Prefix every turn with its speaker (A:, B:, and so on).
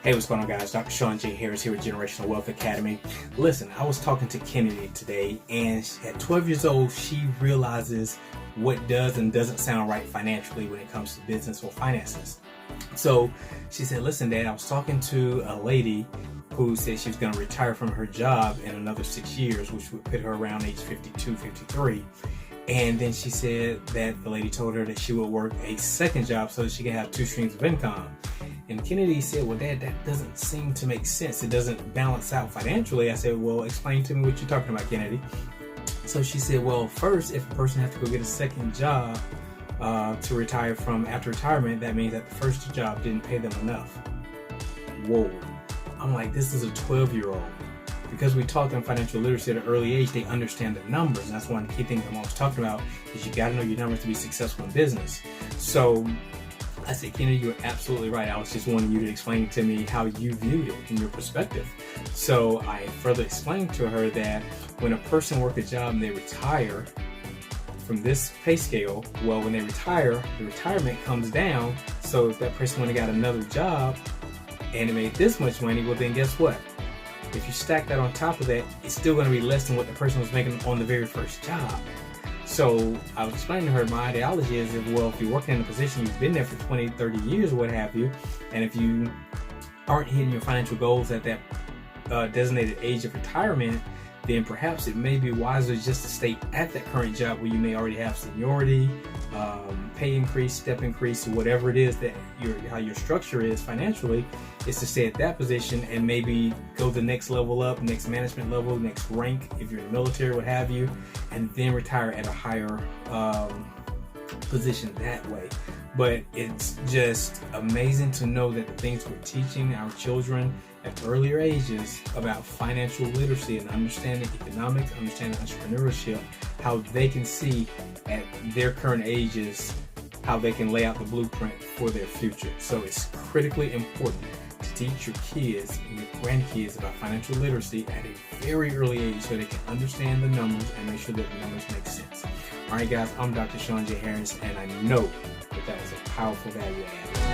A: Hey, what's going on, guys? Dr. Sean J. Harris here with Generational Wealth Academy. Listen, I was talking to Kennedy today, and at 12 years old, she realizes what does and doesn't sound right financially when it comes to business or finances. So she said, listen, Dad, I was talking to a lady who said she was going to retire from her job in another 6 years, which would put her around age 52, 53. And then she said that the lady told her that she would work a second job so that she could have two streams of income. And Kennedy said, well, Dad, that doesn't seem to make sense. It doesn't balance out financially. I said, well, explain to me what you're talking about, Kennedy. So she said, well, first, if a person has to go get a second job to retire from after retirement, that means that the first job didn't pay them enough. Whoa. I'm like, this is a 12-year-old. Because we taught them financial literacy at an early age, they understand the numbers. And that's one of the key things I'm always talking about is you got to know your numbers to be successful in business. So I said, Kennedy, you're absolutely right. I was just wanting you to explain to me how you viewed it in your perspective. So I further explained to her that when a person works a job and they retire from this pay scale, well, when they retire, the retirement comes down. So if that person went and got another job and it made this much money, well, then guess what? If you stack that on top of that, it's still going to be less than what the person was making on the very first job. So I was explaining to her my ideology is that, well, if you're working in a position, you've been there for 20, 30 years or what have you, and if you aren't hitting your financial goals at that designated age of retirement, then perhaps it may be wiser just to stay at that current job where you may already have seniority, pay increase, step increase, or whatever it is that how your structure is financially, is to stay at that position and maybe go the next level up, next management level, next rank if you're in the military, what have you, and then retire at a higher position that way. But it's just amazing to know that the things we're teaching our children at earlier ages about financial literacy and understanding economics, understanding entrepreneurship, how they can see at their current ages how they can lay out the blueprint for their future. So it's critically important to teach your kids and your grandkids about financial literacy at a very early age so they can understand the numbers and make sure that the numbers make sense. All right, guys, I'm Dr. Sean J. Harris, and I know that was a powerful value add.